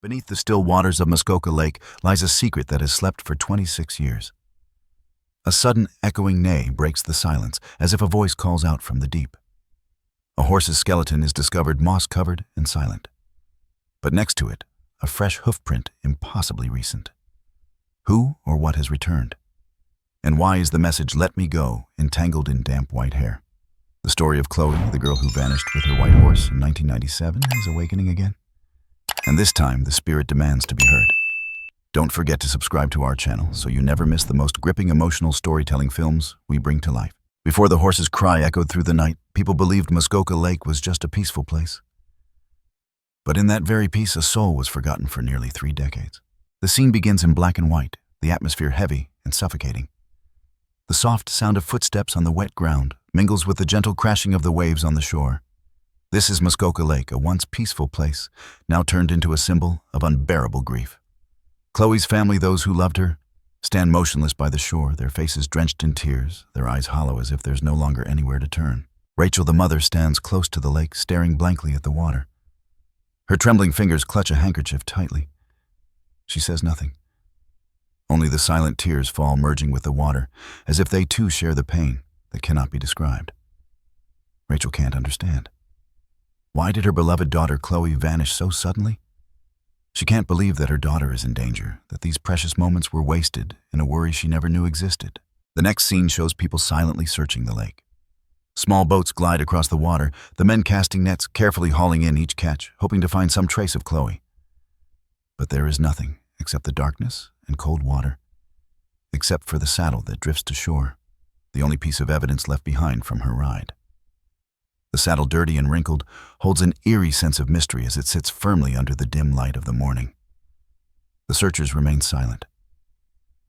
Beneath the still waters of Muskoka Lake lies a secret that has slept for 26 years. A sudden echoing neigh breaks the silence, as if a voice calls out from the deep. A horse's skeleton is discovered moss-covered and silent. But next to it, a fresh hoofprint impossibly recent. Who or what has returned? And why is the message "Let me go" entangled in damp white hair? The story of Chloe, the girl who vanished with her white horse in 1997, is awakening again. And this time, the spirit demands to be heard. Don't forget to subscribe to our channel so you never miss the most gripping emotional storytelling films we bring to life. Before the horse's cry echoed through the night, people believed Muskoka Lake was just a peaceful place. But in that very peace, a soul was forgotten for nearly 3 decades. The scene begins in black and white, the atmosphere heavy and suffocating. The soft sound of footsteps on the wet ground mingles with the gentle crashing of the waves on the shore. This is Muskoka Lake, a once peaceful place, now turned into a symbol of unbearable grief. Chloe's family, those who loved her, stand motionless by the shore, their faces drenched in tears, their eyes hollow as if there's no longer anywhere to turn. Rachel, the mother, stands close to the lake, staring blankly at the water. Her trembling fingers clutch a handkerchief tightly. She says nothing. Only the silent tears fall, merging with the water, as if they too share the pain that cannot be described. Rachel can't understand. Why did her beloved daughter Chloe vanish so suddenly? She can't believe that her daughter is in danger, that these precious moments were wasted in a worry she never knew existed. The next scene shows people silently searching the lake. Small boats glide across the water, the men casting nets, carefully hauling in each catch, hoping to find some trace of Chloe. But there is nothing except the darkness and cold water, except for the saddle that drifts to shore, the only piece of evidence left behind from her ride. The saddle, dirty and wrinkled, holds an eerie sense of mystery as it sits firmly under the dim light of the morning. The searchers remain silent.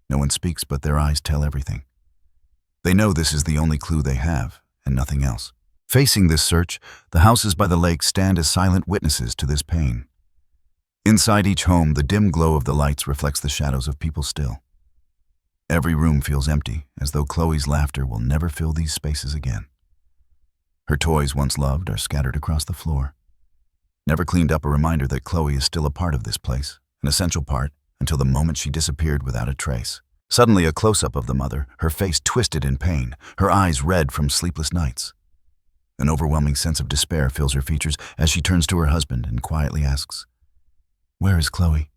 No one speaks, but their eyes tell everything. They know this is the only clue they have, and nothing else. Facing this search, the houses by the lake stand as silent witnesses to this pain. Inside each home, the dim glow of the lights reflects the shadows of people still. Every room feels empty, as though Chloe's laughter will never fill these spaces again. Her toys, once loved, are scattered across the floor. Never cleaned up, a reminder that Chloe is still a part of this place, an essential part, until the moment she disappeared without a trace. Suddenly, a close-up of the mother, her face twisted in pain, her eyes red from sleepless nights. An overwhelming sense of despair fills her features as she turns to her husband and quietly asks, "Where is Chloe?"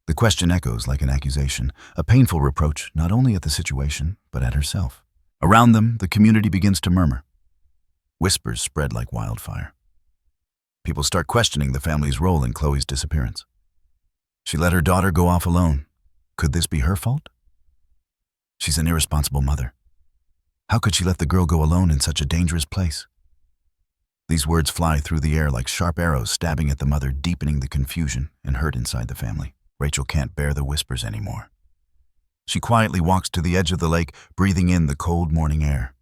The question echoes like an accusation, a painful reproach not only at the situation, but at herself. Around them, the community begins to murmur. Whispers spread like wildfire. People start questioning the family's role in Chloe's disappearance. She let her daughter go off alone. Could this be her fault? She's an irresponsible mother. How could she let the girl go alone in such a dangerous place? These words fly through the air like sharp arrows, stabbing at the mother, deepening the confusion and hurt inside the family. Rachel can't bear the whispers anymore. She quietly walks to the edge of the lake, breathing in the cold morning air.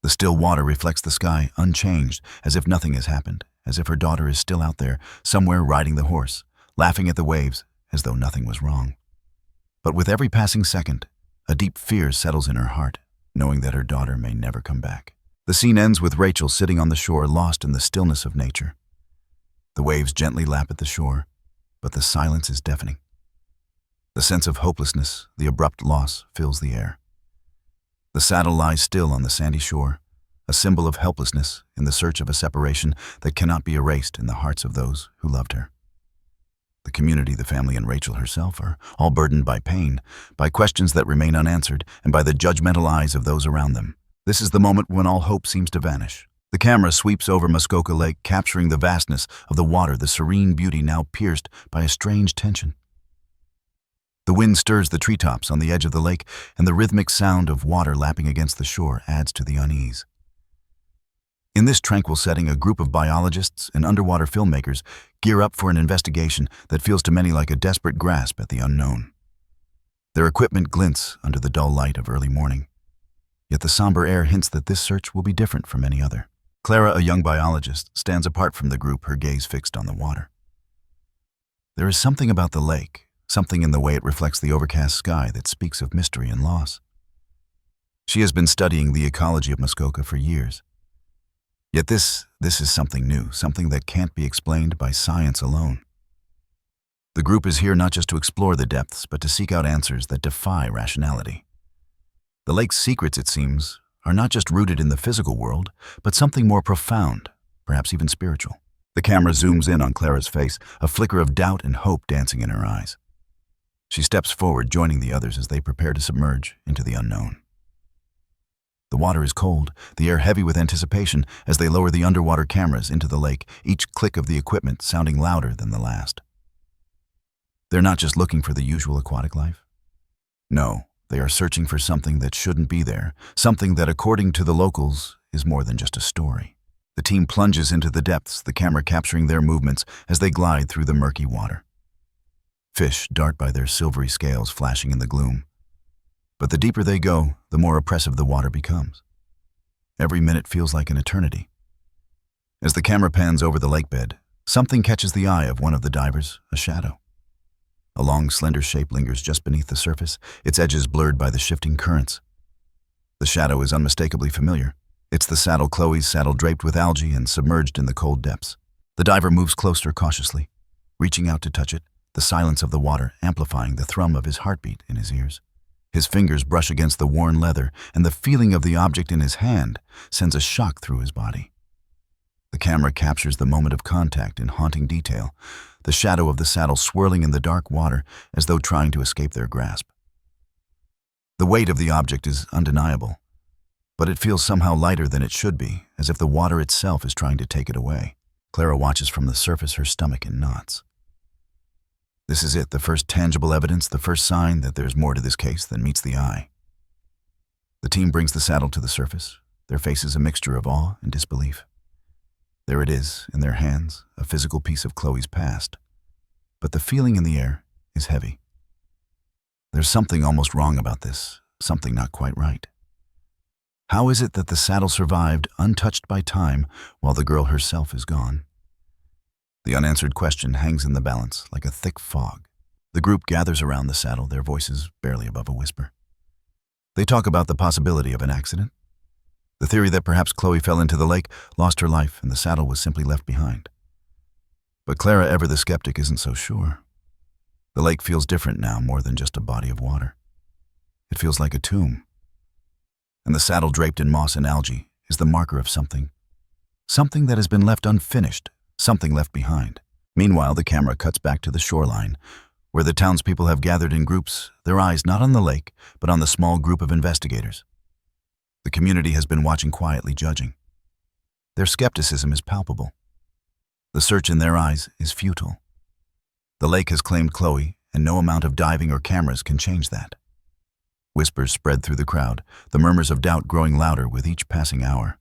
The still water reflects the sky, unchanged, as if nothing has happened, as if her daughter is still out there, somewhere riding the horse, laughing at the waves, as though nothing was wrong. But with every passing second, a deep fear settles in her heart, knowing that her daughter may never come back. The scene ends with Rachel sitting on the shore, lost in the stillness of nature. The waves gently lap at the shore, but the silence is deafening. The sense of hopelessness, the abrupt loss, fills the air. The saddle lies still on the sandy shore, a symbol of helplessness in the search of a separation that cannot be erased in the hearts of those who loved her. The community, the family, and Rachel herself are all burdened by pain, by questions that remain unanswered, and by the judgmental eyes of those around them. This is the moment when all hope seems to vanish. The camera sweeps over Muskoka Lake, capturing the vastness of the water, the serene beauty now pierced by a strange tension. The wind stirs the treetops on the edge of the lake, and the rhythmic sound of water lapping against the shore adds to the unease. In this tranquil setting, a group of biologists and underwater filmmakers gear up for an investigation that feels to many like a desperate grasp at the unknown. Their equipment glints under the dull light of early morning, yet the somber air hints that this search will be different from any other. Clara, a young biologist, stands apart from the group, her gaze fixed on the water. There is something about the lake, something in the way it reflects the overcast sky, that speaks of mystery and loss. She has been studying the ecology of Muskoka for years. Yet this is something new, something that can't be explained by science alone. The group is here not just to explore the depths, but to seek out answers that defy rationality. The lake's secrets, it seems, are not just rooted in the physical world, but something more profound, perhaps even spiritual. The camera zooms in on Clara's face, a flicker of doubt and hope dancing in her eyes. She steps forward, joining the others as they prepare to submerge into the unknown. The water is cold, the air heavy with anticipation as they lower the underwater cameras into the lake, each click of the equipment sounding louder than the last. They're not just looking for the usual aquatic life. No, they are searching for something that shouldn't be there, something that, according to the locals, is more than just a story. The team plunges into the depths, the camera capturing their movements as they glide through the murky water. Fish dart by their silvery scales flashing in the gloom. But the deeper they go, the more oppressive the water becomes. Every minute feels like an eternity. As the camera pans over the lake bed, something catches the eye of one of the divers, a shadow. A long, slender shape lingers just beneath the surface, its edges blurred by the shifting currents. The shadow is unmistakably familiar. It's the saddle, Chloe's saddle, draped with algae and submerged in the cold depths. The diver moves closer cautiously, reaching out to touch it, the silence of the water amplifying the thrum of his heartbeat in his ears. His fingers brush against the worn leather, and the feeling of the object in his hand sends a shock through his body. The camera captures the moment of contact in haunting detail, the shadow of the saddle swirling in the dark water as though trying to escape their grasp. The weight of the object is undeniable, but it feels somehow lighter than it should be, as if the water itself is trying to take it away. Clara watches from the surface, her stomach in knots. This is it, the first tangible evidence, the first sign that there's more to this case than meets the eye. The team brings the saddle to the surface, their faces a mixture of awe and disbelief. There it is, in their hands, a physical piece of Chloe's past. But the feeling in the air is heavy. There's something almost wrong about this, something not quite right. How is it that the saddle survived untouched by time while the girl herself is gone? The unanswered question hangs in the balance like a thick fog. The group gathers around the saddle, their voices barely above a whisper. They talk about the possibility of an accident, the theory that perhaps Chloe fell into the lake, lost her life, and the saddle was simply left behind. But Clara, ever the skeptic, isn't so sure. The lake feels different now, more than just a body of water. It feels like a tomb. And the saddle draped in moss and algae is the marker of something. Something that has been left unfinished, something left behind. Meanwhile, the camera cuts back to the shoreline, where the townspeople have gathered in groups, their eyes not on the lake, but on the small group of investigators. The community has been watching quietly, judging. Their skepticism is palpable. The search in their eyes is futile. The lake has claimed Chloe, and no amount of diving or cameras can change that. Whispers spread through the crowd, the murmurs of doubt growing louder with each passing hour.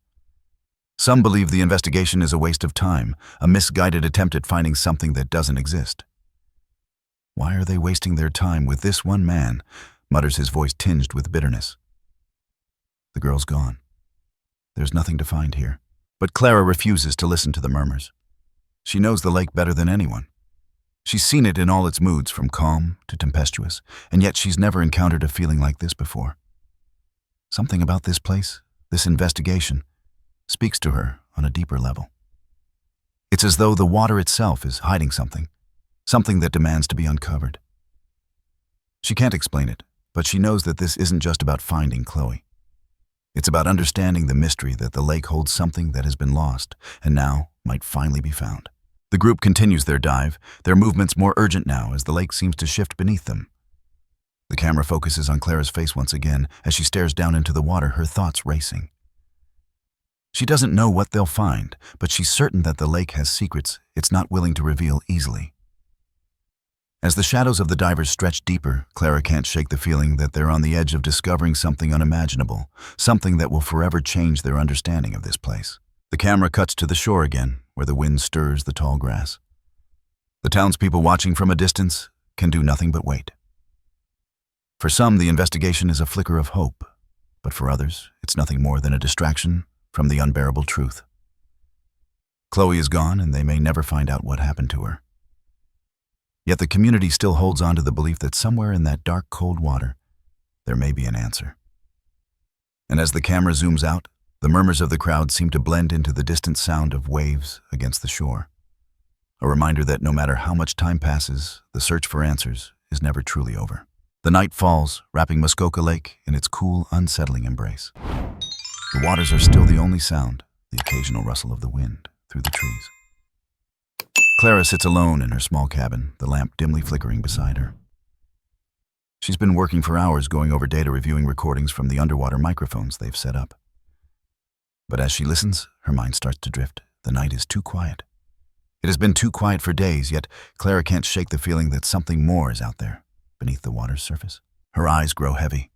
Some believe the investigation is a waste of time, a misguided attempt at finding something that doesn't exist. Why are they wasting their time with this one man? Mutters, his voice tinged with bitterness. The girl's gone. There's nothing to find here. But Clara refuses to listen to the murmurs. She knows the lake better than anyone. She's seen it in all its moods, from calm to tempestuous, and yet she's never encountered a feeling like this before. Something about this place, this investigation, speaks to her on a deeper level. It's as though the water itself is hiding something, something that demands to be uncovered. She can't explain it, but she knows that this isn't just about finding Chloe. It's about understanding the mystery that the lake holds something that has been lost and now might finally be found. The group continues their dive, their movements more urgent now as the lake seems to shift beneath them. The camera focuses on Clara's face once again as she stares down into the water, her thoughts racing. She doesn't know what they'll find, but she's certain that the lake has secrets it's not willing to reveal easily. As the shadows of the divers stretch deeper, Clara can't shake the feeling that they're on the edge of discovering something unimaginable, something that will forever change their understanding of this place. The camera cuts to the shore again, where the wind stirs the tall grass. The townspeople watching from a distance can do nothing but wait. For some, the investigation is a flicker of hope, but for others, it's nothing more than a distraction from the unbearable truth. Chloe is gone, and they may never find out what happened to her. Yet the community still holds on to the belief that somewhere in that dark, cold water, there may be an answer. And as the camera zooms out, the murmurs of the crowd seem to blend into the distant sound of waves against the shore. a reminder that no matter how much time passes, the search for answers is never truly over. The night falls, wrapping Muskoka Lake in its cool, unsettling embrace. The waters are still the only sound, the occasional rustle of the wind through the trees. Clara sits alone in her small cabin, the lamp dimly flickering beside her. She's been working for hours going over data, reviewing recordings from the underwater microphones they've set up. But as she listens, her mind starts to drift. The night is too quiet. It has been too quiet for days, yet Clara can't shake the feeling that something more is out there, beneath the water's surface. Her eyes grow heavy.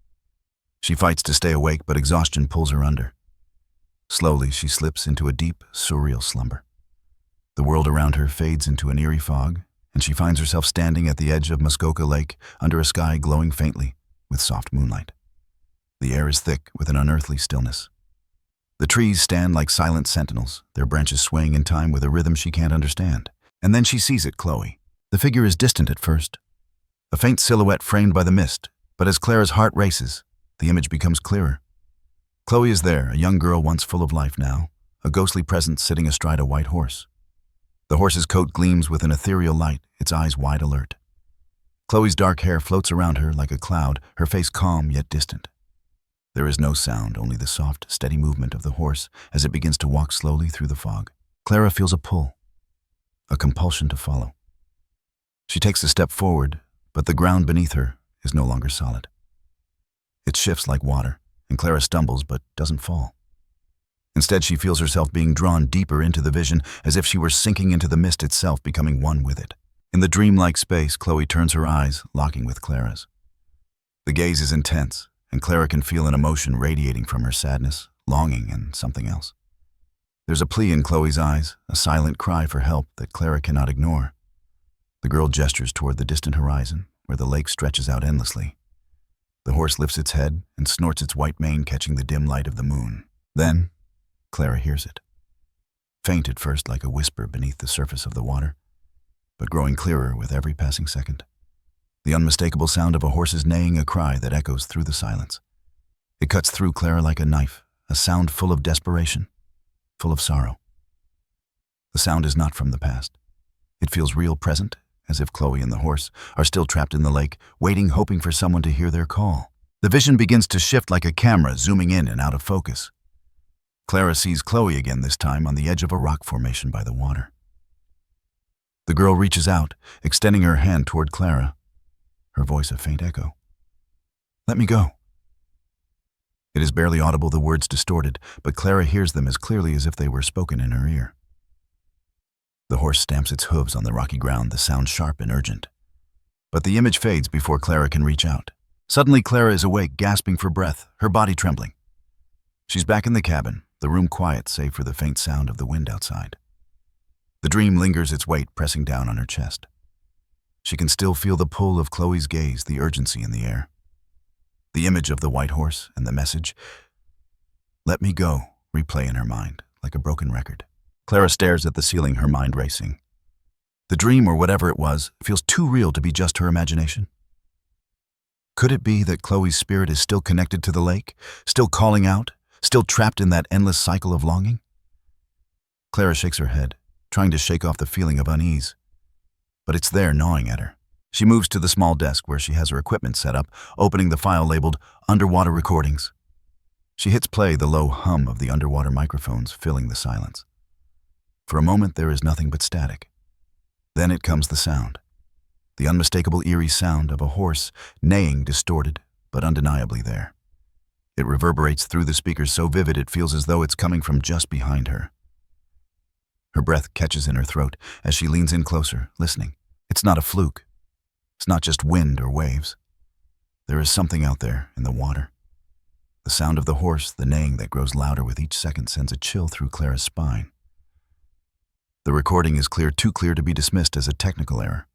She fights to stay awake, but exhaustion pulls her under. Slowly, she slips into a deep, surreal slumber. The world around her fades into an eerie fog, and she finds herself standing at the edge of Muskoka Lake under a sky glowing faintly with soft moonlight. The air is thick with an unearthly stillness. The trees stand like silent sentinels, their branches swaying in time with a rhythm she can't understand. And then she sees it, Chloe. The figure is distant at first, a faint silhouette framed by the mist, but as Clara's heart races, the image becomes clearer. Chloe is there, a young girl once full of life now, a ghostly presence sitting astride a white horse. The horse's coat gleams with an ethereal light, its eyes wide alert. Chloe's dark hair floats around her like a cloud, her face calm yet distant. There is no sound, only the soft, steady movement of the horse as it begins to walk slowly through the fog. Clara feels a pull, a compulsion to follow. She takes a step forward, but the ground beneath her is no longer solid. It shifts like water, and Clara stumbles but doesn't fall. Instead, she feels herself being drawn deeper into the vision, as if she were sinking into the mist itself, becoming one with it. In the dreamlike space, Chloe turns her eyes, locking with Clara's. The gaze is intense, and Clara can feel an emotion radiating from her: sadness, longing, and something else. There's a plea in Chloe's eyes, a silent cry for help that Clara cannot ignore. The girl gestures toward the distant horizon, where the lake stretches out endlessly. The horse lifts its head and snorts its white mane, catching the dim light of the moon. Then, Clara hears it. Faint at first, like a whisper beneath the surface of the water, but growing clearer with every passing second. The unmistakable sound of a horse's neighing, a cry that echoes through the silence. It cuts through Clara like a knife, a sound full of desperation, full of sorrow. The sound is not from the past. It feels real, present, as if Chloe and the horse are still trapped in the lake, waiting, hoping for someone to hear their call. The vision begins to shift like a camera, zooming in and out of focus. Clara sees Chloe again, this time on the edge of a rock formation by the water. The girl reaches out, extending her hand toward Clara, her voice a faint echo. "Let me go." It is barely audible, the words distorted, but Clara hears them as clearly as if they were spoken in her ear. The horse stamps its hooves on the rocky ground, the sound sharp and urgent. But the image fades before Clara can reach out. Suddenly, Clara is awake, gasping for breath, her body trembling. She's back in the cabin, the room quiet save for the faint sound of the wind outside. The dream lingers, its weight pressing down on her chest. She can still feel the pull of Chloe's gaze, the urgency in the air. The image of the white horse and the message, "Let me go," replay in her mind like a broken record. Clara stares at the ceiling, her mind racing. The dream, or whatever it was, feels too real to be just her imagination. Could it be that Chloe's spirit is still connected to the lake, still calling out, still trapped in that endless cycle of longing? Clara shakes her head, trying to shake off the feeling of unease. But it's there, gnawing at her. She moves to the small desk where she has her equipment set up, opening the file labeled Underwater Recordings. She hits play, the low hum of the underwater microphones filling the silence. For a moment, there is nothing but static. Then it comes the sound. The unmistakable eerie sound of a horse, neighing, distorted, but undeniably there. It reverberates through the speakers, so vivid it feels as though it's coming from just behind her. Her breath catches in her throat as she leans in closer, listening. It's not a fluke. It's not just wind or waves. There is something out there in the water. The sound of the horse, the neighing that grows louder with each second, sends a chill through Clara's spine. The recording is clear, too clear to be dismissed as a technical error.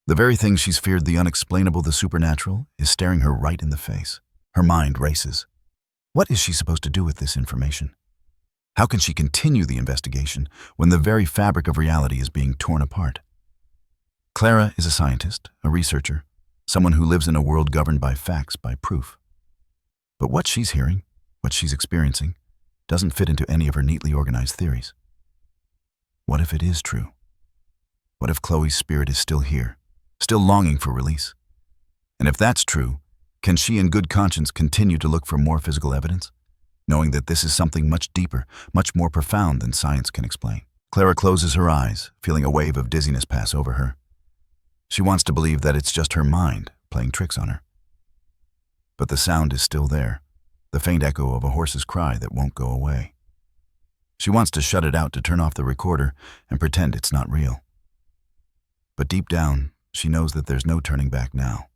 The very thing she's feared, the unexplainable, the supernatural, is staring her right in the face. Her mind races. What is she supposed to do with this information? How can she continue the investigation when the very fabric of reality is being torn apart? Clara is a scientist, a researcher, someone who lives in a world governed by facts, by proof. But what she's hearing, what she's experiencing, doesn't fit into any of her neatly organized theories. What if it is true? What if Chloe's spirit is still here, still longing for release? And if that's true, can she in good conscience continue to look for more physical evidence, knowing that this is something much deeper, much more profound than science can explain? Clara closes her eyes, feeling a wave of dizziness pass over her. She wants to believe that it's just her mind playing tricks on her. But the sound is still there, the faint echo of a horse's cry that won't go away. She wants to shut it out, to turn off the recorder and pretend it's not real. But deep down, she knows that there's no turning back now.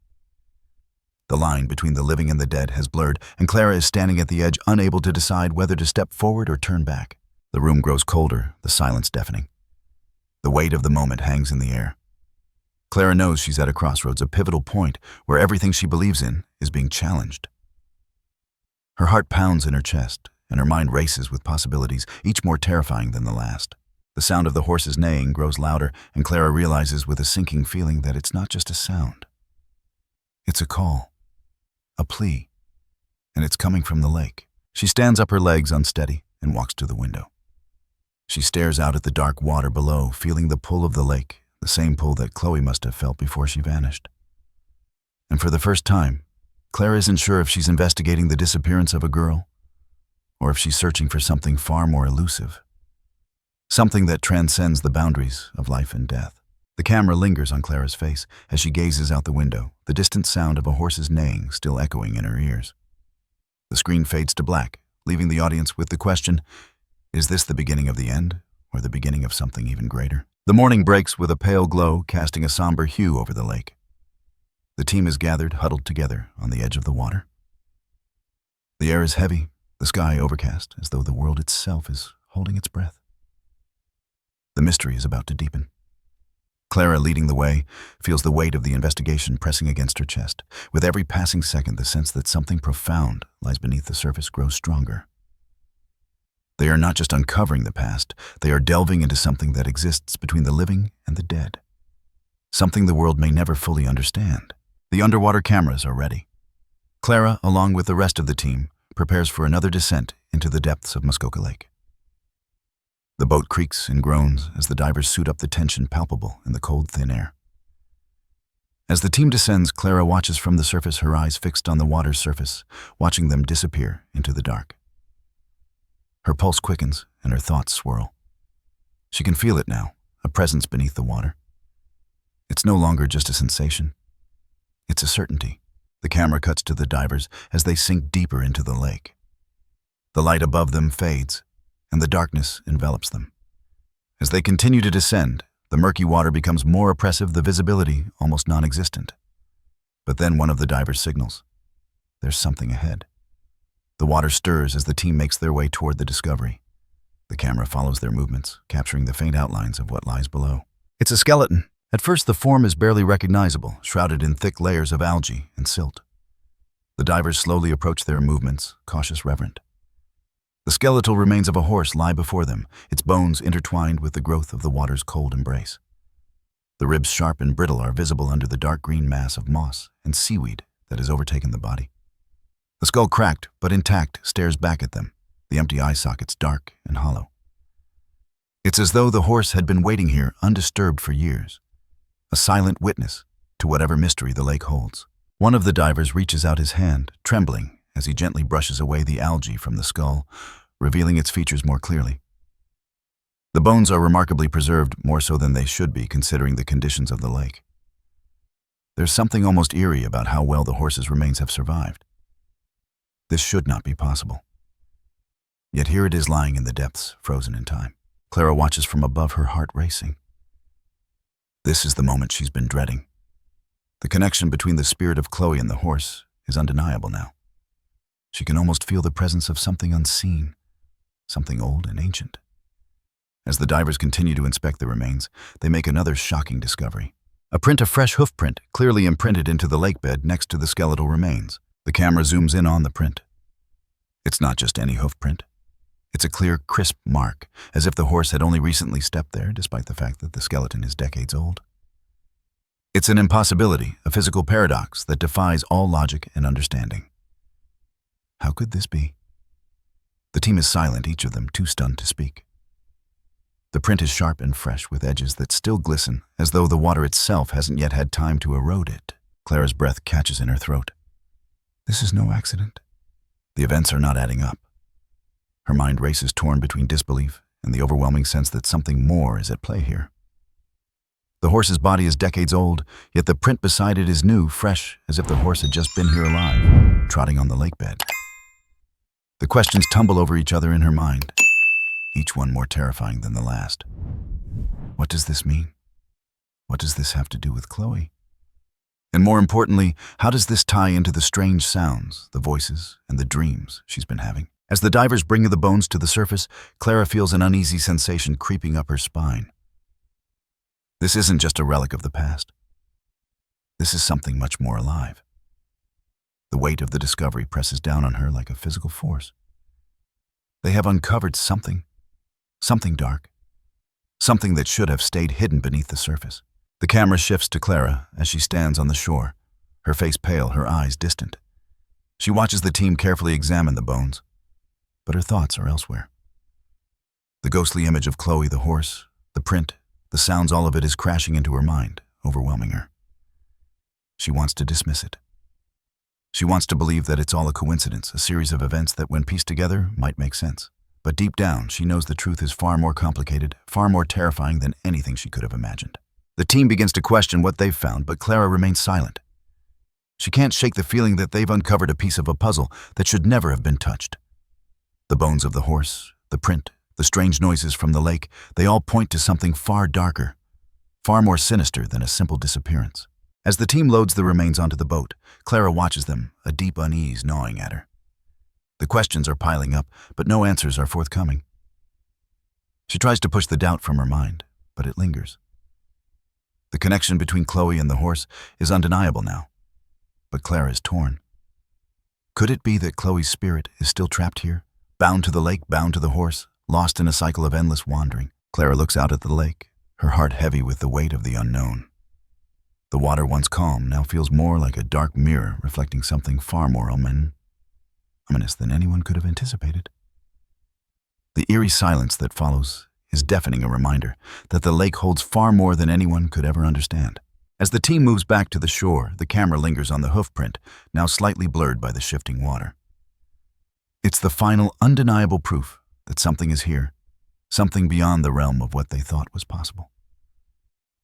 The line between the living and the dead has blurred, and Clara is standing at the edge, unable to decide whether to step forward or turn back. The room grows colder, the silence deafening. The weight of the moment hangs in the air. Clara knows she's at a crossroads, a pivotal point where everything she believes in is being challenged. Her heart pounds in her chest, and her mind races with possibilities, each more terrifying than the last. The sound of the horse's neighing grows louder, and Clara realizes with a sinking feeling that it's not just a sound. It's a call, a plea, and it's coming from the lake. She stands up, her legs unsteady, and walks to the window. She stares out at the dark water below, feeling the pull of the lake, the same pull that Chloe must have felt before she vanished. And for the first time, Clara isn't sure if she's investigating the disappearance of a girl, or if she's searching for something far more elusive, something that transcends the boundaries of life and death. The camera lingers on Clara's face as she gazes out the window, the distant sound of a horse's neighing still echoing in her ears. The screen fades to black, leaving the audience with the question, is this the beginning of the end, or the beginning of something even greater? The morning breaks with a pale glow casting a somber hue over the lake. The team is gathered, huddled together on the edge of the water. The air is heavy, the sky overcast, as though the world itself is holding its breath. The mystery is about to deepen. Clara, leading the way, feels the weight of the investigation pressing against her chest. With every passing second, the sense that something profound lies beneath the surface grows stronger. They are not just uncovering the past, they are delving into something that exists between the living and the dead. Something the world may never fully understand. The underwater cameras are ready. Clara, along with the rest of the team, prepares for another descent into the depths of Muskoka Lake. The boat creaks and groans as the divers suit up, the tension palpable in the cold, thin air. As the team descends, Clara watches from the surface, her eyes fixed on the water's surface, watching them disappear into the dark. Her pulse quickens and her thoughts swirl. She can feel it now, a presence beneath the water. It's no longer just a sensation. It's a certainty. The camera cuts to the divers as they sink deeper into the lake. The light above them fades, and the darkness envelops them. As they continue to descend, the murky water becomes more oppressive, the visibility almost non-existent. But then one of the divers signals. There's something ahead. The water stirs as the team makes their way toward the discovery. The camera follows their movements, capturing the faint outlines of what lies below. It's a skeleton. At first, the form is barely recognizable, shrouded in thick layers of algae and silt. The divers slowly approach their movements, cautious, reverent. The skeletal remains of a horse lie before them, its bones intertwined with the growth of the water's cold embrace. The ribs, sharp and brittle, are visible under the dark green mass of moss and seaweed that has overtaken the body. The skull, cracked but intact, stares back at them, the empty eye sockets dark and hollow. It's as though the horse had been waiting here undisturbed for years, a silent witness to whatever mystery the lake holds. One of the divers reaches out his hand, trembling, as he gently brushes away the algae from the skull, revealing its features more clearly. The bones are remarkably preserved, more so than they should be considering the conditions of the lake. There's something almost eerie about how well the horse's remains have survived. This should not be possible. Yet here it is, lying in the depths, frozen in time. Clara watches from above, her heart racing. This is the moment she's been dreading. The connection between the spirit of Chloe and the horse is undeniable now. She can almost feel the presence of something unseen, something old and ancient. As the divers continue to inspect the remains, they make another shocking discovery. A print, a fresh hoof print, clearly imprinted into the lake bed next to the skeletal remains. The camera zooms in on the print. It's not just any hoof print. It's a clear, crisp mark, as if the horse had only recently stepped there, despite the fact that the skeleton is decades old. It's an impossibility, a physical paradox that defies all logic and understanding. How could this be? The team is silent, each of them too stunned to speak. The print is sharp and fresh, with edges that still glisten, as though the water itself hasn't yet had time to erode it. Clara's breath catches in her throat. This is no accident. The events are not adding up. Her mind races, torn between disbelief and the overwhelming sense that something more is at play here. The horse's body is decades old, yet the print beside it is new, fresh, as if the horse had just been here alive, trotting on the lake bed. The questions tumble over each other in her mind, each one more terrifying than the last. What does this mean? What does this have to do with Chloe? And more importantly, how does this tie into the strange sounds, the voices, and the dreams she's been having? As the divers bring the bones to the surface, Clara feels an uneasy sensation creeping up her spine. This isn't just a relic of the past. This is something much more alive. The weight of the discovery presses down on her like a physical force. They have uncovered something dark, something that should have stayed hidden beneath the surface. The camera shifts to Clara as she stands on the shore, her face pale, her eyes distant. She watches the team carefully examine the bones, but her thoughts are elsewhere. The ghostly image of Chloe, the horse, the print, the sounds, all of it is crashing into her mind, overwhelming her. She wants to dismiss it. She wants to believe that it's all a coincidence, a series of events that, when pieced together, might make sense. But deep down, she knows the truth is far more complicated, far more terrifying than anything she could have imagined. The team begins to question what they've found, but Clara remains silent. She can't shake the feeling that they've uncovered a piece of a puzzle that should never have been touched. The bones of the horse, the print, the strange noises from the lake, they all point to something far darker, far more sinister than a simple disappearance. As the team loads the remains onto the boat, Clara watches them, a deep unease gnawing at her. The questions are piling up, but no answers are forthcoming. She tries to push the doubt from her mind, but it lingers. The connection between Chloe and the horse is undeniable now, but Clara is torn. Could it be that Chloe's spirit is still trapped here, bound to the lake, bound to the horse, lost in a cycle of endless wandering? Clara looks out at the lake, her heart heavy with the weight of the unknown. The water, once calm, now feels more like a dark mirror reflecting something far more ominous than anyone could have anticipated. The eerie silence that follows is deafening, a reminder that the lake holds far more than anyone could ever understand. As the team moves back to the shore, the camera lingers on the hoof print, now slightly blurred by the shifting water. It's the final, undeniable proof that something is here, something beyond the realm of what they thought was possible.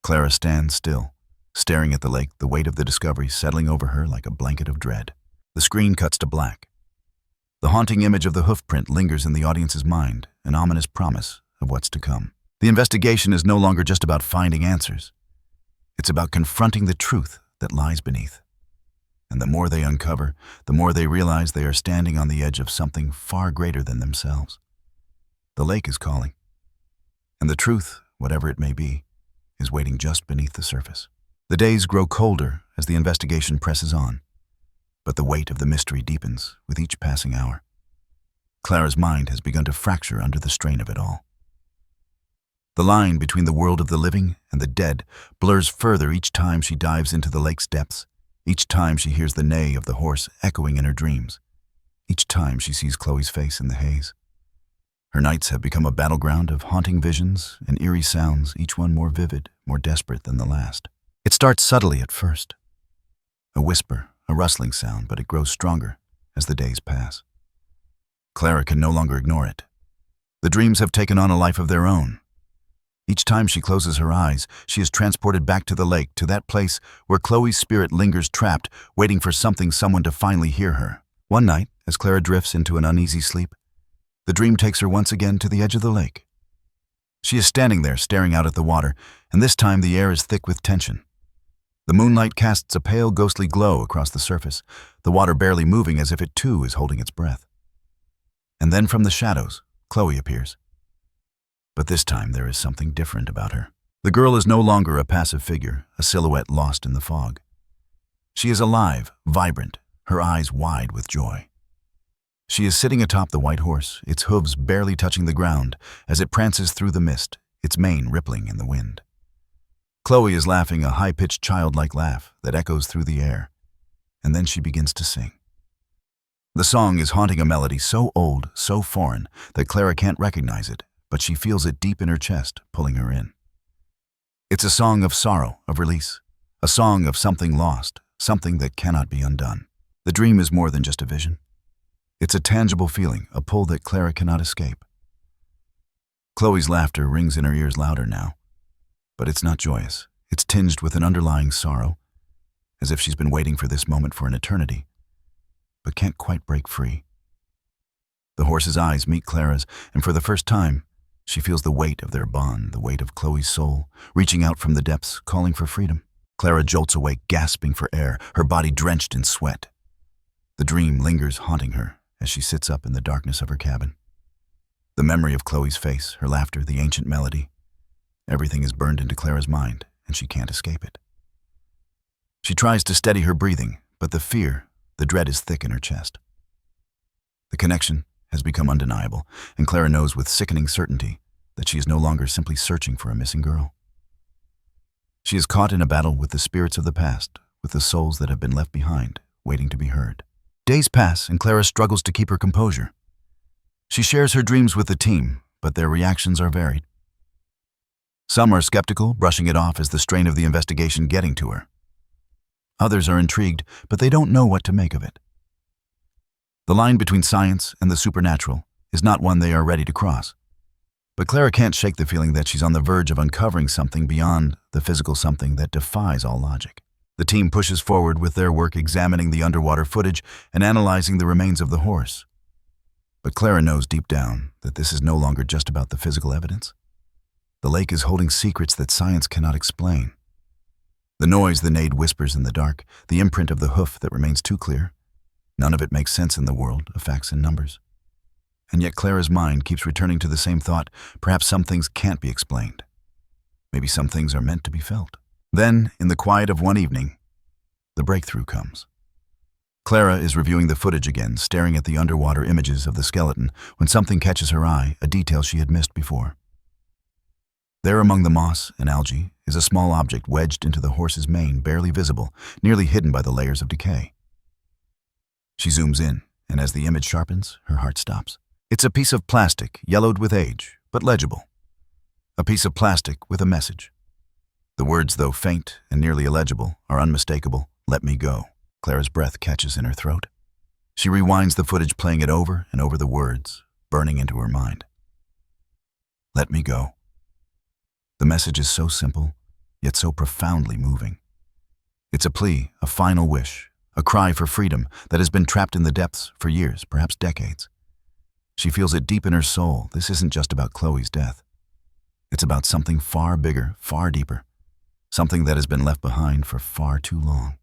Clara stands still, staring at the lake, the weight of the discovery settling over her like a blanket of dread. The screen cuts to black. The haunting image of the hoof print lingers in the audience's mind, an ominous promise of what's to come. The investigation is no longer just about finding answers. It's about confronting the truth that lies beneath. And the more they uncover, the more they realize they are standing on the edge of something far greater than themselves. The lake is calling, and the truth, whatever it may be, is waiting just beneath the surface. The days grow colder as the investigation presses on, but the weight of the mystery deepens with each passing hour. Clara's mind has begun to fracture under the strain of it all. The line between the world of the living and the dead blurs further each time she dives into the lake's depths, each time she hears the neigh of the horse echoing in her dreams, each time she sees Chloe's face in the haze. Her nights have become a battleground of haunting visions and eerie sounds, each one more vivid, more desperate than the last. It starts subtly at first. A whisper, a rustling sound, but it grows stronger as the days pass. Clara can no longer ignore it. The dreams have taken on a life of their own. Each time she closes her eyes, she is transported back to the lake, to that place where Chloe's spirit lingers trapped, waiting for someone to finally hear her. One night, as Clara drifts into an uneasy sleep, the dream takes her once again to the edge of the lake. She is standing there, staring out at the water, and this time the air is thick with tension. The moonlight casts a pale, ghostly glow across the surface, the water barely moving as if it too is holding its breath. And then from the shadows, Chloe appears. But this time there is something different about her. The girl is no longer a passive figure, a silhouette lost in the fog. She is alive, vibrant, her eyes wide with joy. She is sitting atop the white horse, its hooves barely touching the ground as it prances through the mist, its mane rippling in the wind. Chloe is laughing, a high-pitched childlike laugh that echoes through the air, and then she begins to sing. The song is haunting, a melody so old, so foreign, that Clara can't recognize it, but she feels it deep in her chest, pulling her in. It's a song of sorrow, of release, a song of something lost, something that cannot be undone. The dream is more than just a vision. It's a tangible feeling, a pull that Clara cannot escape. Chloe's laughter rings in her ears louder now, but it's not joyous. It's tinged with an underlying sorrow, as if she's been waiting for this moment for an eternity, but can't quite break free. The horse's eyes meet Clara's, and for the first time, she feels the weight of their bond, the weight of Chloe's soul, reaching out from the depths, calling for freedom. Clara jolts awake, gasping for air, her body drenched in sweat. The dream lingers, haunting her as she sits up in the darkness of her cabin. The memory of Chloe's face, her laughter, the ancient melody, everything is burned into Clara's mind, and she can't escape it. She tries to steady her breathing, but the fear, the dread is thick in her chest. The connection has become undeniable, and Clara knows with sickening certainty that she is no longer simply searching for a missing girl. She is caught in a battle with the spirits of the past, with the souls that have been left behind, waiting to be heard. Days pass, and Clara struggles to keep her composure. She shares her dreams with the team, but their reactions are varied. Some are skeptical, brushing it off as the strain of the investigation getting to her. Others are intrigued, but they don't know what to make of it. The line between science and the supernatural is not one they are ready to cross. But Clara can't shake the feeling that she's on the verge of uncovering something beyond the physical, something that defies all logic. The team pushes forward with their work, examining the underwater footage and analyzing the remains of the horse. But Clara knows deep down that this is no longer just about the physical evidence. The lake is holding secrets that science cannot explain. The noise the Neigh whispers in the dark, the imprint of the hoof that remains too clear. None of it makes sense in the world of facts and numbers. And yet Clara's mind keeps returning to the same thought: perhaps some things can't be explained. Maybe some things are meant to be felt. Then, in the quiet of one evening, the breakthrough comes. Clara is reviewing the footage again, staring at the underwater images of the skeleton, when something catches her eye, a detail she had missed before. There among the moss and algae is a small object wedged into the horse's mane, barely visible, nearly hidden by the layers of decay. She zooms in, and as the image sharpens, her heart stops. It's a piece of plastic, yellowed with age, but legible. A piece of plastic with a message. The words, though faint and nearly illegible, are unmistakable. "Let me go." Clara's breath catches in her throat. She rewinds the footage, playing it over and over, the words burning into her mind. Let me go. The message is so simple, yet so profoundly moving. It's a plea, a final wish, a cry for freedom that has been trapped in the depths for years, perhaps decades. She feels it deep in her soul. This isn't just about Chloe's death. It's about something far bigger, far deeper, something that has been left behind for far too long.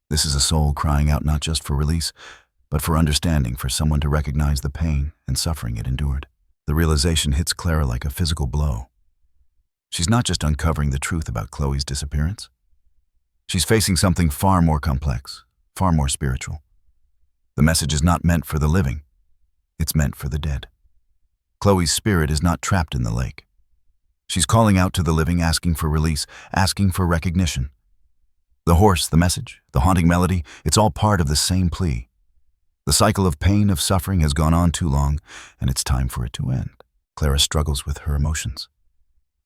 This is a soul crying out not just for release, but for understanding, for someone to recognize the pain and suffering it endured. The realization hits Clara like a physical blow. She's not just uncovering the truth about Chloe's disappearance. She's facing something far more complex, far more spiritual. The message is not meant for the living. It's meant for the dead. Chloe's spirit is not trapped in the lake. She's calling out to the living, asking for release, asking for recognition. The horse, the message, the haunting melody, it's all part of the same plea. The cycle of pain, of suffering has gone on too long, and it's time for it to end. Clara struggles with her emotions.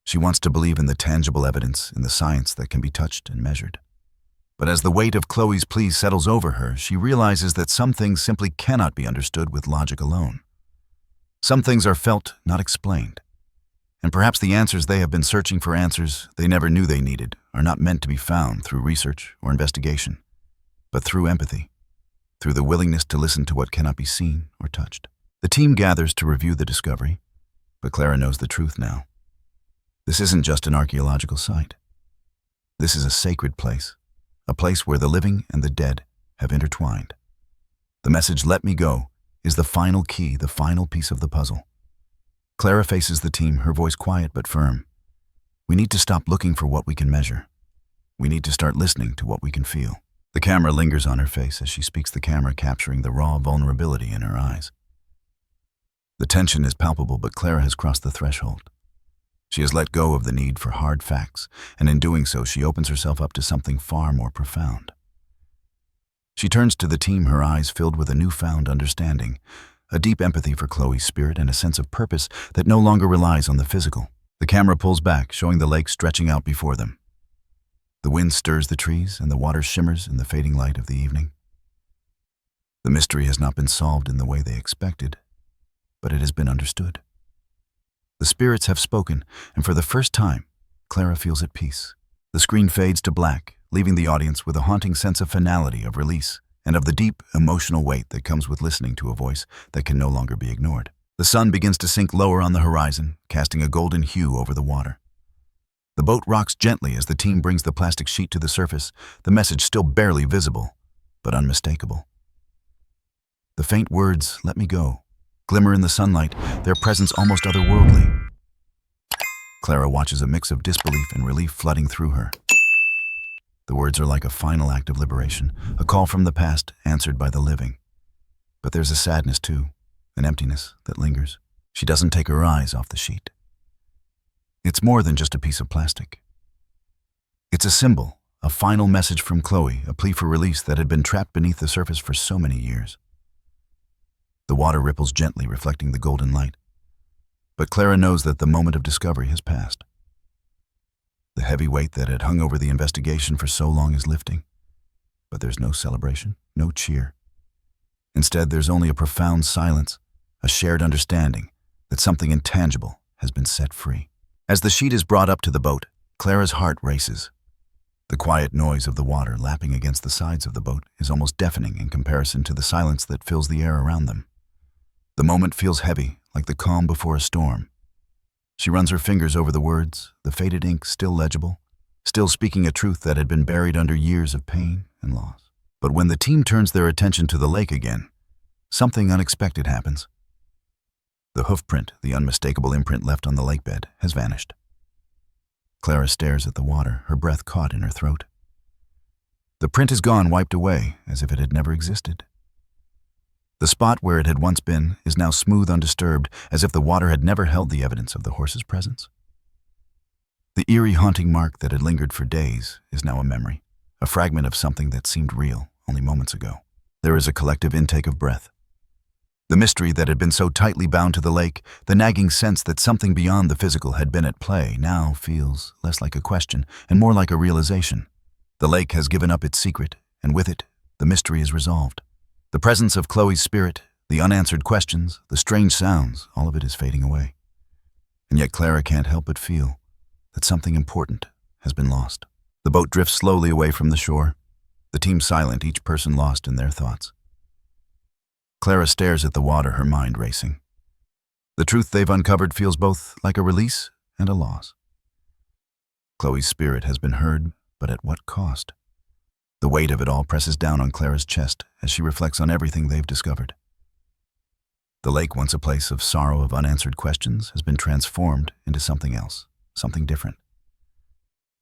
She wants to believe in the tangible evidence, in the science that can be touched and measured. But as the weight of Chloe's plea settles over her, she realizes that some things simply cannot be understood with logic alone. Some things are felt, not explained. And perhaps the answers they have been searching for, answers they never knew they needed, are not meant to be found through research or investigation, but through empathy, through the willingness to listen to what cannot be seen or touched. The team gathers to review the discovery, but Clara knows the truth now. This isn't just an archaeological site. This is a sacred place, a place where the living and the dead have intertwined. The message, "Let me go," is the final key, the final piece of the puzzle. Clara faces the team, her voice quiet but firm. We need to stop looking for what we can measure. We need to start listening to what we can feel. The camera lingers on her face as she speaks, the camera capturing the raw vulnerability in her eyes. The tension is palpable, but Clara has crossed the threshold. She has let go of the need for hard facts, and in doing so, she opens herself up to something far more profound. She turns to the team, her eyes filled with a newfound understanding, a deep empathy for Chloe's spirit and a sense of purpose that no longer relies on the physical. The camera pulls back, showing the lake stretching out before them. The wind stirs the trees and the water shimmers in the fading light of the evening. The mystery has not been solved in the way they expected, but it has been understood. The spirits have spoken, and for the first time, Clara feels at peace. The screen fades to black, leaving the audience with a haunting sense of finality, of release, and of the deep, emotional weight that comes with listening to a voice that can no longer be ignored. The sun begins to sink lower on the horizon, casting a golden hue over the water. The boat rocks gently as the team brings the plastic sheet to the surface, the message still barely visible, but unmistakable. The faint words, "Let me go," glimmer in the sunlight, their presence almost otherworldly. Clara watches a mix of disbelief and relief flooding through her. The words are like a final act of liberation, a call from the past answered by the living. But there's a sadness too, an emptiness that lingers. She doesn't take her eyes off the sheet. It's more than just a piece of plastic. It's a symbol, a final message from Chloe, a plea for release that had been trapped beneath the surface for so many years. The water ripples gently, reflecting the golden light. But Clara knows that the moment of discovery has passed. The heavy weight that had hung over the investigation for so long is lifting. But there's no celebration, no cheer. Instead, there's only a profound silence, a shared understanding that something intangible has been set free. As the sheet is brought up to the boat, Clara's heart races. The quiet noise of the water lapping against the sides of the boat is almost deafening in comparison to the silence that fills the air around them. The moment feels heavy, like the calm before a storm. She runs her fingers over the words, the faded ink still legible, still speaking a truth that had been buried under years of pain and loss. But when the team turns their attention to the lake again, something unexpected happens. The hoofprint, the unmistakable imprint left on the lakebed, has vanished. Clara stares at the water, her breath caught in her throat. The print is gone, wiped away, as if it had never existed. The spot where it had once been is now smooth, undisturbed, as if the water had never held the evidence of the horse's presence. The eerie, haunting mark that had lingered for days is now a memory, a fragment of something that seemed real only moments ago. There is a collective intake of breath. The mystery that had been so tightly bound to the lake, the nagging sense that something beyond the physical had been at play, now feels less like a question and more like a realization. The lake has given up its secret, and with it, the mystery is resolved. The presence of Chloe's spirit, the unanswered questions, the strange sounds, all of it is fading away. And yet Clara can't help but feel that something important has been lost. The boat drifts slowly away from the shore, the team silent, each person lost in their thoughts. Clara stares at the water, her mind racing. The truth they've uncovered feels both like a release and a loss. Chloe's spirit has been heard, but at what cost? The weight of it all presses down on Clara's chest as she reflects on everything they've discovered. The lake, once a place of sorrow, of unanswered questions, has been transformed into something else, something different.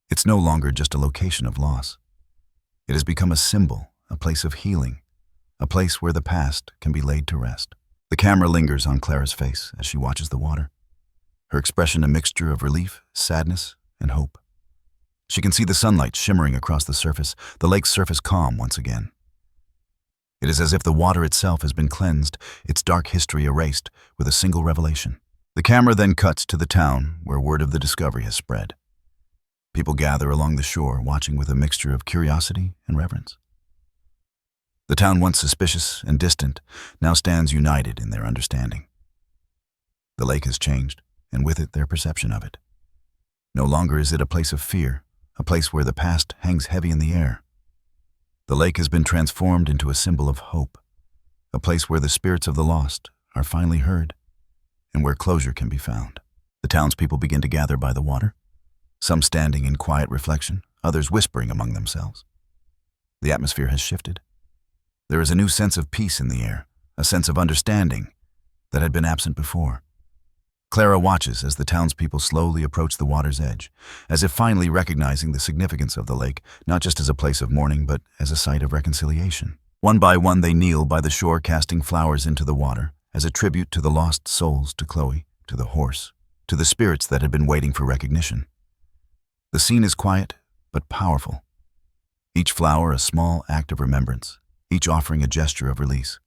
It's no longer just a location of loss. It has become a symbol, a place of healing, a place where the past can be laid to rest. The camera lingers on Clara's face as she watches the water, her expression a mixture of relief, sadness, and hope. She can see the sunlight shimmering across the surface, the lake's surface calm once again. It is as if the water itself has been cleansed, its dark history erased with a single revelation. The camera then cuts to the town where word of the discovery has spread. People gather along the shore, watching with a mixture of curiosity and reverence. The town, once suspicious and distant, now stands united in their understanding. The lake has changed, and with it their perception of it. No longer is it a place of fear, a place where the past hangs heavy in the air. The lake has been transformed into a symbol of hope, a place where the spirits of the lost are finally heard, and where closure can be found. The townspeople begin to gather by the water, some standing in quiet reflection, others whispering among themselves. The atmosphere has shifted. There is a new sense of peace in the air, a sense of understanding that had been absent before. Clara watches as the townspeople slowly approach the water's edge, as if finally recognizing the significance of the lake, not just as a place of mourning, but as a site of reconciliation. One by one, they kneel by the shore, casting flowers into the water, as a tribute to the lost souls, to Chloe, to the horse, to the spirits that had been waiting for recognition. The scene is quiet, but powerful. Each flower a small act of remembrance, each offering a gesture of release.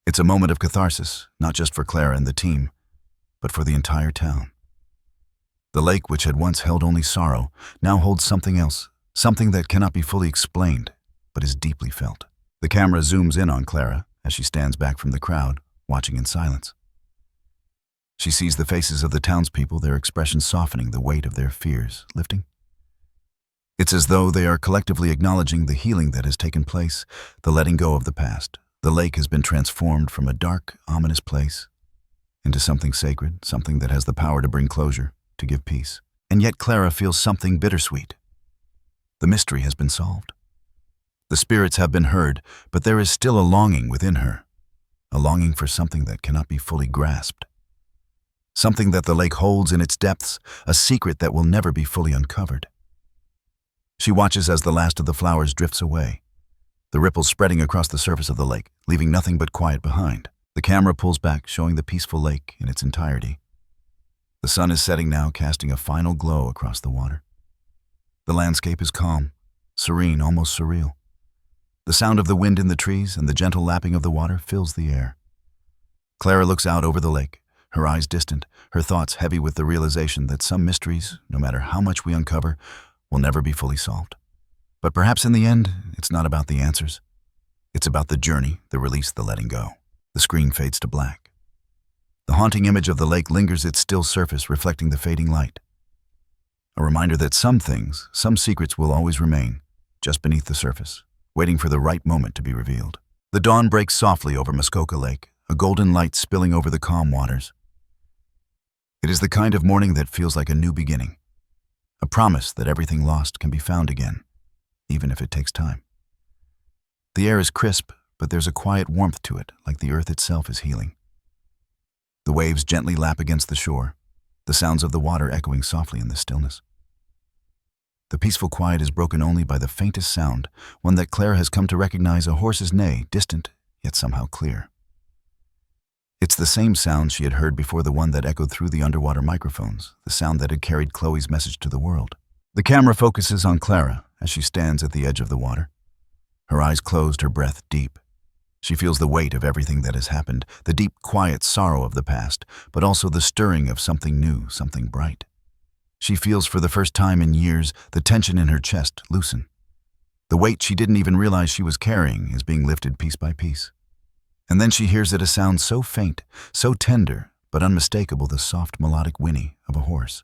It's a moment of catharsis, not just for Clara and the team, but for the entire town. The lake, which had once held only sorrow, now holds something else, something that cannot be fully explained, but is deeply felt. The camera zooms in on Clara as she stands back from the crowd, watching in silence. She sees the faces of the townspeople, their expressions softening, the weight of their fears lifting. It's as though they are collectively acknowledging the healing that has taken place, the letting go of the past. The lake has been transformed from a dark, ominous place into something sacred, something that has the power to bring closure, to give peace. And yet Clara feels something bittersweet. The mystery has been solved. The spirits have been heard, but there is still a longing within her, a longing for something that cannot be fully grasped. Something that the lake holds in its depths, a secret that will never be fully uncovered. She watches as the last of the flowers drifts away, the ripples spreading across the surface of the lake, leaving nothing but quiet behind. The camera pulls back, showing the peaceful lake in its entirety. The sun is setting now, casting a final glow across the water. The landscape is calm, serene, almost surreal. The sound of the wind in the trees and the gentle lapping of the water fills the air. Clara looks out over the lake, her eyes distant, her thoughts heavy with the realization that some mysteries, no matter how much we uncover, will never be fully solved. But perhaps in the end, it's not about the answers. It's about the journey, the release, the letting go. The screen fades to black. The haunting image of the lake lingers its still surface, reflecting the fading light. A reminder that some things, some secrets will always remain, just beneath the surface, waiting for the right moment to be revealed. The dawn breaks softly over Muskoka Lake, a golden light spilling over the calm waters. It is the kind of morning that feels like a new beginning, a promise that everything lost can be found again, even if it takes time. The air is crisp, but there's a quiet warmth to it, like the earth itself is healing. The waves gently lap against the shore, the sounds of the water echoing softly in the stillness. The peaceful quiet is broken only by the faintest sound, one that Claire has come to recognize, a horse's neigh, distant, yet somehow clear. It's the same sound she had heard before, the one that echoed through the underwater microphones, the sound that had carried Chloe's message to the world. The camera focuses on Clara as she stands at the edge of the water. Her eyes closed, her breath deep. She feels the weight of everything that has happened, the deep, quiet sorrow of the past, but also the stirring of something new, something bright. She feels for the first time in years the tension in her chest loosen. The weight she didn't even realize she was carrying is being lifted piece by piece. And then she hears it, a sound so faint, so tender, but unmistakable, the soft melodic whinny of a horse.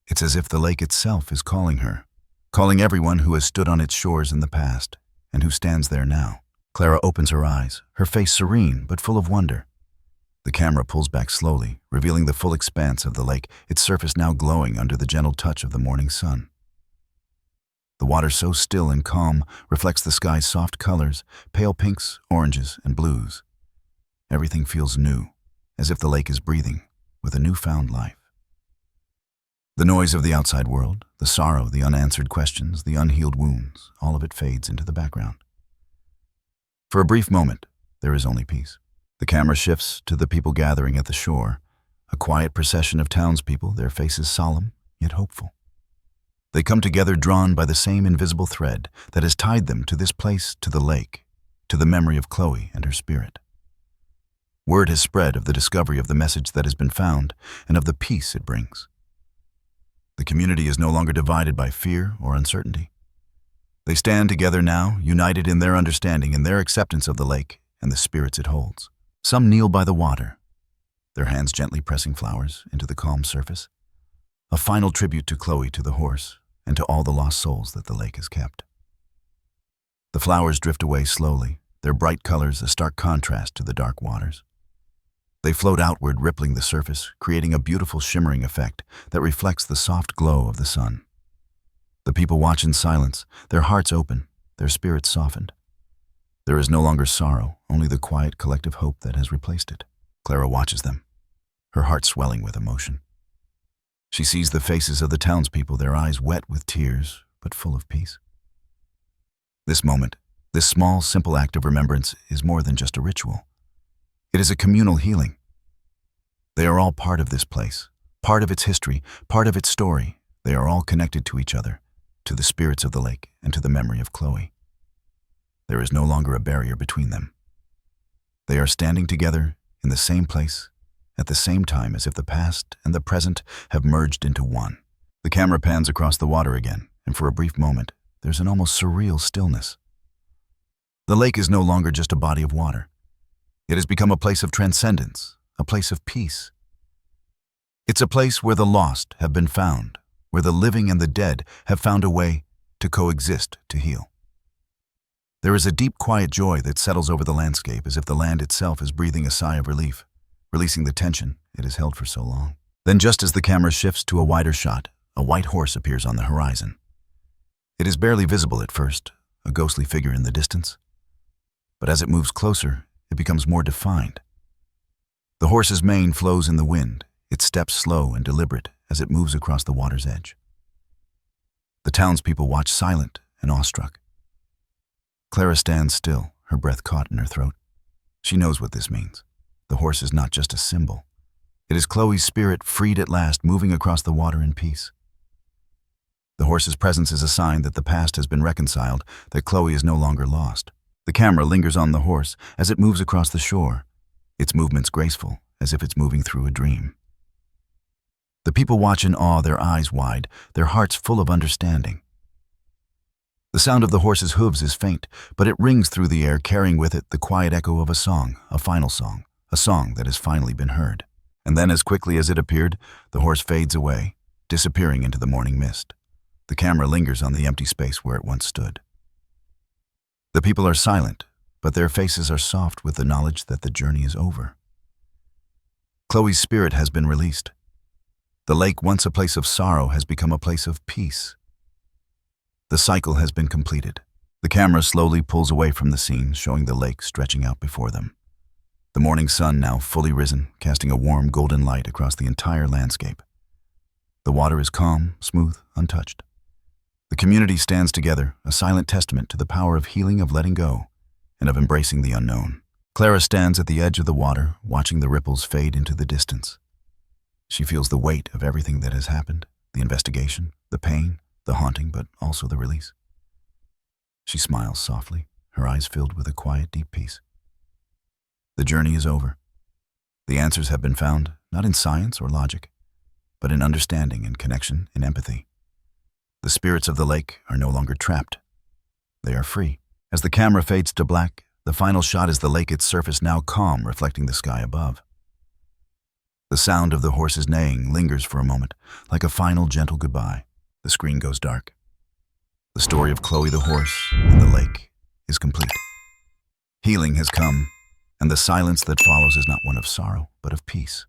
It's as if the lake itself is calling her, calling everyone who has stood on its shores in the past and who stands there now. Clara opens her eyes, her face serene but full of wonder. The camera pulls back slowly, revealing the full expanse of the lake, its surface now glowing under the gentle touch of the morning sun. The water, so still and calm, reflects the sky's soft colors, pale pinks, oranges, and blues. Everything feels new, as if the lake is breathing with a newfound life. The noise of the outside world, the sorrow, the unanswered questions, the unhealed wounds, all of it fades into the background. For a brief moment, there is only peace. The camera shifts to the people gathering at the shore, a quiet procession of townspeople, their faces solemn yet hopeful. They come together drawn by the same invisible thread that has tied them to this place, to the lake, to the memory of Chloe and her spirit. Word has spread of the discovery of the message that has been found and of the peace it brings. The community is no longer divided by fear or uncertainty. They stand together now, united in their understanding and their acceptance of the lake and the spirits it holds. Some kneel by the water, their hands gently pressing flowers into the calm surface, a final tribute to Chloe, to the horse, and to all the lost souls that the lake has kept. The flowers drift away slowly, their bright colors a stark contrast to the dark waters. They float outward, rippling the surface, creating a beautiful shimmering effect that reflects the soft glow of the sun. The people watch in silence, their hearts open, their spirits softened. There is no longer sorrow, only the quiet collective hope that has replaced it. Clara watches them, her heart swelling with emotion. She sees the faces of the townspeople, their eyes wet with tears, but full of peace. This moment, this small, simple act of remembrance is more than just a ritual. It is a communal healing. They are all part of this place, part of its history, part of its story. They are all connected to each other, to the spirits of the lake and to the memory of Chloe. There is no longer a barrier between them. They are standing together in the same place, at the same time, as if the past and the present have merged into one. The camera pans across the water again, and for a brief moment, there's an almost surreal stillness. The lake is no longer just a body of water. It has become a place of transcendence, a place of peace. It's a place where the lost have been found, where the living and the dead have found a way to coexist, to heal. There is a deep, quiet joy that settles over the landscape, as if the land itself is breathing a sigh of relief, releasing the tension it has held for so long. Then, just as the camera shifts to a wider shot, a white horse appears on the horizon. It is barely visible at first, a ghostly figure in the distance. But as it moves closer, it becomes more defined. The horse's mane flows in the wind, its steps slow and deliberate as it moves across the water's edge. The townspeople watch silent and awestruck. Clara stands still, her breath caught in her throat. She knows what this means. The horse is not just a symbol. It is Chloe's spirit, freed at last, moving across the water in peace. The horse's presence is a sign that the past has been reconciled, that Chloe is no longer lost. The camera lingers on the horse as it moves across the shore, its movements graceful, as if it's moving through a dream. The people watch in awe, their eyes wide, their hearts full of understanding. The sound of the horse's hooves is faint, but it rings through the air, carrying with it the quiet echo of a song, a final song, a song that has finally been heard. And then, as quickly as it appeared, the horse fades away, disappearing into the morning mist. The camera lingers on the empty space where it once stood. The people are silent, but their faces are soft with the knowledge that the journey is over. Chloe's spirit has been released. The lake, once a place of sorrow, has become a place of peace. The cycle has been completed. The camera slowly pulls away from the scene, showing the lake stretching out before them. The morning sun, now fully risen, casting a warm golden light across the entire landscape. The water is calm, smooth, untouched. The community stands together, a silent testament to the power of healing, of letting go, and of embracing the unknown. Clara stands at the edge of the water, watching the ripples fade into the distance. She feels the weight of everything that has happened, the investigation, the pain, the haunting, but also the release. She smiles softly, her eyes filled with a quiet, deep peace. The journey is over. The answers have been found, not in science or logic, but in understanding and connection and empathy. The spirits of the lake are no longer trapped. They are free. As the camera fades to black, the final shot is the lake, its surface now calm, reflecting the sky above. The sound of the horse's neighing lingers for a moment, like a final gentle goodbye. The screen goes dark. The story of Chloe the horse and the lake is complete. Healing has come, and the silence that follows is not one of sorrow, but of peace.